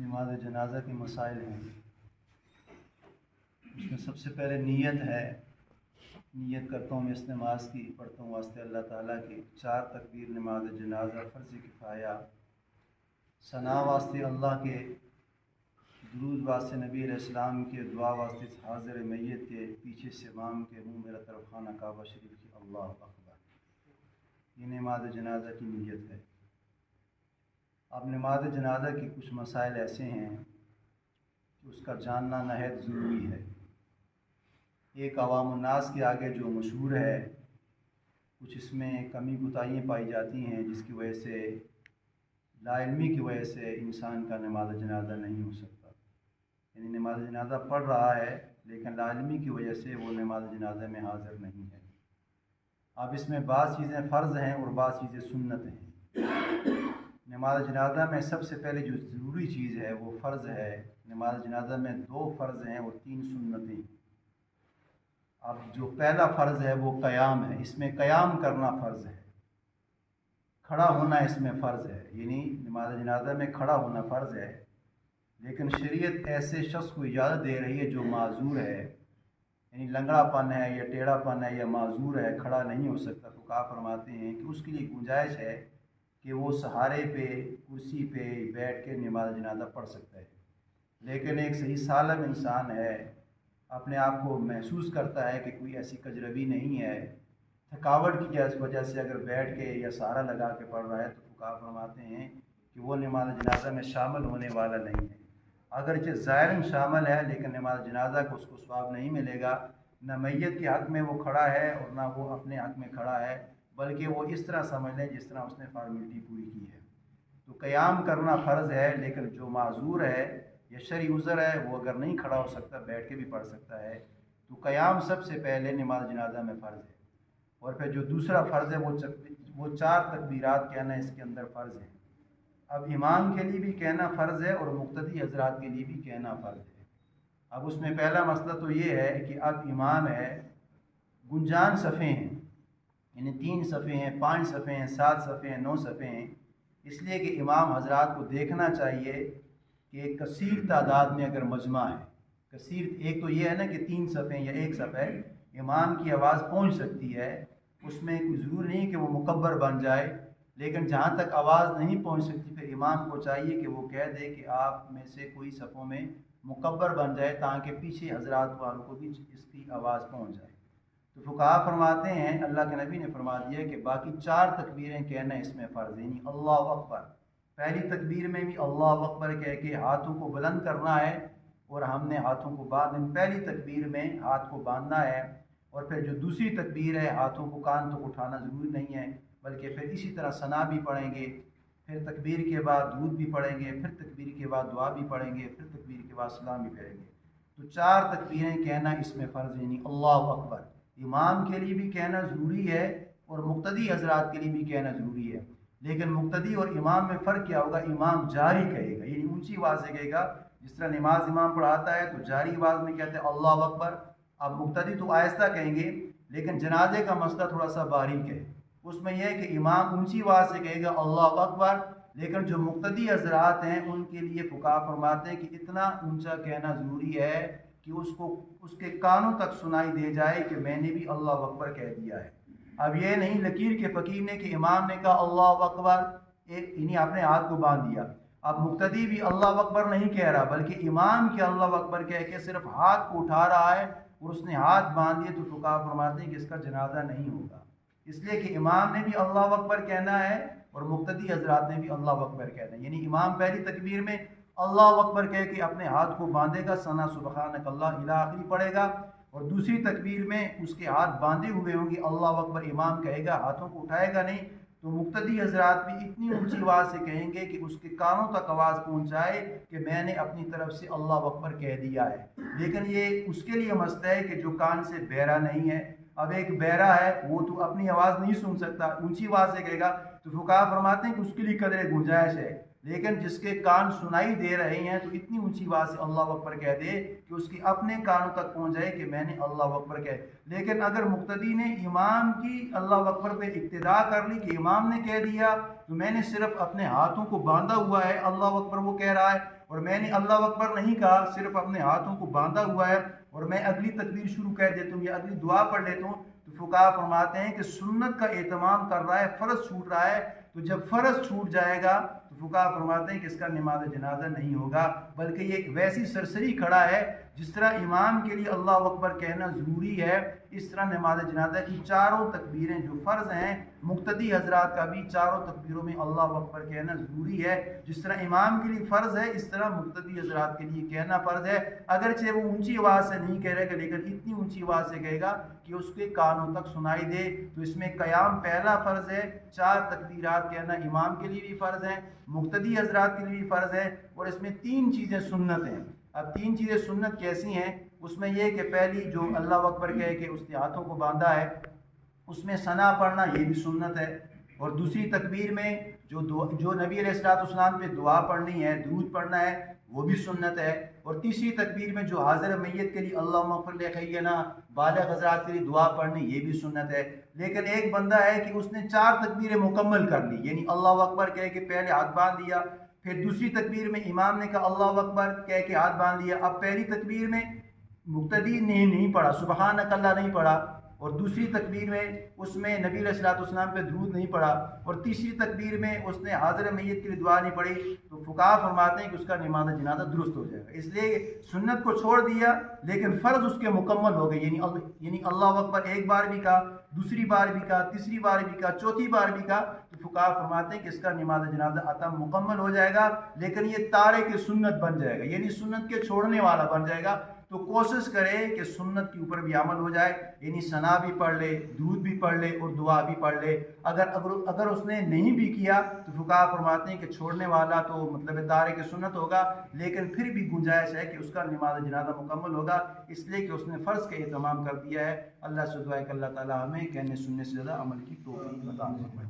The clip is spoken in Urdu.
نماز جنازہ کے مسائل ہیں۔ اس میں سب سے پہلے نیت ہے۔ نیت کرتا ہوں میں اس نماز کی، پڑھتا ہوں واسطے اللہ تعالیٰ کی۔ 4 تکبیر نماز جنازہ فرض کفایہ، ثنا واسطے اللہ کے، درود واسطے نبی علیہ السلام کے، دعا واسطے حاضر میت کے، پیچھے سے امام کے، منہ میرا طرف خانہ کعبہ شریف کی، اللہ اکبر۔ یہ نماز جنازہ کی نیت ہے۔ اب نماز جنازہ کی کچھ مسائل ایسے ہیں کہ اس کا جاننا نہایت ضروری ہے۔ ایک عوام الناس کے آگے جو مشہور ہے، کچھ اس میں کمی کوتاہیاں پائی جاتی ہیں جس کی وجہ سے لا علمی کی وجہ سے انسان کا نماز جنازہ نہیں ہو سکتا۔ یعنی نماز جنازہ پڑھ رہا ہے لیکن لا علمی کی وجہ سے وہ نماز جنازہ میں حاضر نہیں ہے۔ اب اس میں بعض چیزیں فرض ہیں اور بعض چیزیں سنت ہیں۔ نماز جنازہ میں سب سے پہلے جو ضروری چیز ہے وہ فرض ہے۔ نماز جنازہ میں 2 فرض ہیں اور 3 سنتیں۔ اب جو پہلا فرض ہے وہ قیام ہے۔ اس میں قیام کرنا فرض ہے، کھڑا ہونا اس میں فرض ہے، یعنی نماز جنازہ میں کھڑا ہونا فرض ہے۔ لیکن شریعت ایسے شخص کو اجازت دے رہی ہے جو معذور ہے، یعنی لنگڑا پن ہے یا ٹیڑھا پن ہے یا معذور ہے، کھڑا نہیں ہو سکتا۔ فقہا فرماتے ہیں کہ اس کے لیے گنجائش ہے کہ وہ سہارے پہ، کرسی پہ بیٹھ کے نماز جنازہ پڑھ سکتا ہے۔ لیکن ایک صحیح سالم انسان ہے، اپنے آپ کو محسوس کرتا ہے کہ کوئی ایسی کجربی نہیں ہے، تھکاوٹ کی وجہ سے اگر بیٹھ کے یا سہارا لگا کے پڑھ رہا ہے تو فقہا فرماتے ہیں کہ وہ نماز جنازہ میں شامل ہونے والا نہیں ہے۔ اگرچہ ظاہراً شامل ہے لیکن نماز جنازہ کو اس کو ثواب نہیں ملے گا۔ نہ میت کے حق میں وہ کھڑا ہے اور نہ وہ اپنے حق میں کھڑا ہے، بلکہ وہ اس طرح سمجھ لیں جس طرح اس نے فارمیلٹی پوری کی ہے۔ تو قیام کرنا فرض ہے، لیکن جو معذور ہے یا شرعی عذر ہے وہ اگر نہیں کھڑا ہو سکتا بیٹھ کے بھی پڑھ سکتا ہے۔ تو قیام سب سے پہلے نماز جنازہ میں فرض ہے۔ اور پھر جو دوسرا فرض ہے وہ 4 تکبیرات کہنا اس کے اندر فرض ہے۔ اب امام کے لیے بھی کہنا فرض ہے اور مقتدی حضرات کے لیے بھی کہنا فرض ہے۔ اب اس میں پہلا مسئلہ تو یہ ہے کہ اب امام ہے، گنجان صفیں ہیں، یعنی 3 صفیں ہیں، 5 صفیں ہیں، 7 صفیں ہیں، 9 صفیں ہیں۔ اس لیے کہ امام حضرات کو دیکھنا چاہیے کہ کثیر تعداد میں اگر مجمع ہے، کثیر، ایک تو یہ ہے نا کہ 3 صفیں یا 1 صف ہے، امام کی آواز پہنچ سکتی ہے، اس میں کوئی ضرور نہیں کہ وہ مکبر بن جائے، لیکن جہاں تک آواز نہیں پہنچ سکتی پھر امام کو چاہیے کہ وہ کہہ دے کہ آپ میں سے کوئی صفوں میں مکبر بن جائے تاکہ پیچھے حضرات والوں کو بھی اس کی آواز پہنچ جائے۔ تو فقہا فرماتے ہیں، اللہ کے نبی نے فرما دیا کہ باقی 4 تکبیریں کہنا اس میں فرض ہے، یعنی اللہ اکبر۔ پہلی تکبیر میں بھی اللہ اکبر کہہ کے ہاتھوں کو بلند کرنا ہے اور ہم نے ہاتھوں کو پہلی تکبیر میں ہاتھ کو باندھنا ہے، اور پھر جو دوسری تکبیر ہے ہاتھوں کو کان تک اٹھانا ضروری نہیں ہے، بلکہ پھر اسی طرح ثنا بھی پڑھیں گے، پھر تکبیر کے بعد درود بھی پڑھیں گے، پھر تکبیر کے بعد دعا بھی پڑھیں گے، پھر تکبیر کے بعد سلام بھی پڑھیں گے۔ تو 4 تکبیریں کہنا اس میں فرض ہے، یعنی اللہ اکبر۔ امام کے لیے بھی کہنا ضروری ہے اور مقتدی حضرات کے لیے بھی کہنا ضروری ہے، لیکن مقتدی اور امام میں فرق کیا ہوگا؟ امام جاری کہے گا، یعنی اونچی آواز سے کہے گا، جس طرح نماز امام پڑھاتا ہے تو جاری آواز میں کہتے ہیں اللہ اکبر۔ اب مقتدی تو آہستہ کہیں گے، لیکن جنازے کا مسئلہ تھوڑا سا باریک ہے، اس میں یہ ہے کہ امام اونچی آواز سے کہے گا اللہ اکبر، لیکن جو مقتدی حضرات ہیں ان کے لیے فقہا فرماتے ہیں کہ اتنا اونچا کہنا ضروری ہے کہ اس کے کانوں تک سنائی دے جائے کہ میں نے بھی اللہ اکبر کہہ دیا ہے۔ اب یہ نہیں لکیر کے فقیر نے کہ امام نے کہا اللہ اکبر، انہیں اپنے ہاتھ کو باندھ دیا، اب مقتدی بھی اللہ اکبر نہیں کہہ رہا بلکہ امام کے اللہ اکبر کہہ کے صرف ہاتھ کو اٹھا رہا ہے اور اس نے ہاتھ باندھ دیے، تو فقہا فرماتے ہیں کہ اس کا جنازہ نہیں ہوگا، اس لیے کہ امام نے بھی اللہ اکبر کہنا ہے اور مقتدی حضرات نے بھی اللہ اکبر کہنا ہے۔ یعنی امام پہلی تکبیر میں اللہ اکبر کہہ کے اپنے ہاتھ کو باندھے گا، ثنا سبحانک اللہ الی آخری پڑھے گا، اور دوسری تکبیر میں اس کے ہاتھ باندھے ہوئے ہوں گے، اللہ اکبر امام کہے گا، ہاتھوں کو اٹھائے گا نہیں، تو مقتدی حضرات بھی اتنی اونچی آواز سے کہیں گے کہ اس کے کانوں تک آواز پہنچ جائے کہ میں نے اپنی طرف سے اللہ اکبر کہہ دیا ہے۔ لیکن یہ اس کے لیے مسئلہ ہے کہ جو کان سے بہرا نہیں ہے۔ اب ایک بہرا ہے وہ تو اپنی آواز نہیں سن سکتا، اونچی آواز سے کہے گا، تو فقہا فرماتے ہیں کہ اس کے لیے قدر گنجائش ہے، لیکن جس کے کان سنائی دے رہے ہیں تو اتنی اونچی آواز سے اللہ اکبر کہہ دے کہ اس کی اپنے کانوں تک پہنچ جائے کہ میں نے اللہ اکبر کہہ۔ لیکن اگر مقتدی نے امام کی اللہ اکبر پہ اقتدا کر لی کہ امام نے کہہ دیا تو میں نے صرف اپنے ہاتھوں کو باندھا ہوا ہے، اللہ اکبر وہ کہہ رہا ہے اور میں نے اللہ اکبر نہیں کہا، صرف اپنے ہاتھوں کو باندھا ہوا ہے اور میں اگلی تکبیر شروع کر دیتا ہوں یا اگلی دعا پڑھ لیتا ہوں، تو فقہا فرماتے ہیں کہ سنت کا اہتمام کر رہا ہے، فرض چھوٹ رہا ہے، تو جب فرض چھوٹ جائے گا تو فقہا فرماتے ہیں کہ اس کا نماز جنازہ نہیں ہوگا، بلکہ یہ ایک ویسی سرسری کھڑا ہے جس طرح امام کے لیے اللہ اکبر کہنا ضروری ہے، اس طرح نماز جنازہ کی چاروں تکبیریں جو فرض ہیں، مقتدی حضرات کا بھی چاروں تکبیروں میں اللہ اکبر کہنا ضروری ہے، جس طرح امام کے لیے فرض ہے اس طرح مقتدی حضرات کے لیے کہنا فرض ہے، اگرچہ وہ اونچی آواز سے نہیں کہہ رہے گا لیکن اتنی اونچی آواز سے کہے گا کہ اس کے کانوں تک سنائی دے۔ تو اس میں قیام پہلا فرض ہے، چار تکبیرات کہنا امام کے لیے بھی فرض ہے، مقتدی حضرات کے لیے بھی فرض ہے، اور اس میں تین چیزیں سنت ہیں۔ اب تین چیزیں سنت کیسی ہیں؟ اس میں یہ کہ پہلی جو اللہ اکبر کہے کہ اس نے ہاتھوں کو باندھا ہے، اس میں ثنا پڑھنا یہ بھی سنت ہے، اور دوسری تکبیر میں جو نبی علیہ السلام پہ دعا پڑھنی ہے، درود پڑھنا ہے، وہ بھی سنت ہے، اور تیسری تکبیر میں جو حاضر میت کے لیے اللہم اغفر لخینا بالغ حضرات کے لیے دعا پڑھنی یہ بھی سنت ہے۔ لیکن ایک بندہ ہے کہ اس نے چار تکبیریں مکمل کر لی، یعنی اللہ اکبر کہہ کے پہلے ہاتھ باندھ لیا، پھر دوسری تکبیر میں امام نے کہا اللہ اکبر کہہ کے ہاتھ باندھ لیا، اب پہلی تکبیر میں مقتدی نے نہیں پڑھا، سبحانک اللہ نہیں پڑھا، اور دوسری تکبیر میں اس میں نبی علیہ السلام پہ درود نہیں پڑھا، اور تیسری تکبیر میں اس نے حاضر میت کے لیے دعا نہیں پڑھی، تو فقہا فرماتے ہیں کہ اس کا نماز جنازہ درست ہو جائے گا۔ اس لیے سنت کو چھوڑ دیا لیکن فرض اس کے مکمل ہو گئے، یعنی اللہ اکبر ایک بار بھی کہا، دوسری بار بھی کہا، تیسری بار بھی کہا، چوتھی بار بھی کہا، تو فقہا فرماتے ہیں کہ اس کا نماز جنازہ اتم مکمل ہو جائے گا، لیکن یہ تارک سنت بن جائے گا، یعنی سنت کے چھوڑنے والا بن جائے گا۔ تو کوشش کرے کہ سنت کے اوپر بھی عمل ہو جائے، یعنی ثنا بھی پڑھ لے، درود بھی پڑھ لے اور دعا بھی پڑھ لے۔ اگر اس نے نہیں بھی کیا تو فقہا فرماتے ہیں کہ چھوڑنے والا تو مطلب تارک سنت ہوگا، لیکن پھر بھی گنجائش ہے کہ اس کا نماز جنازہ مکمل ہوگا، اس لیے کہ اس نے فرض کا اہتمام کر دیا ہے۔ اللہ سے دعا ہے کہ اللہ تعالی ہمیں کہنے سننے سے زیادہ عمل کی توفیق عطا فرمائے۔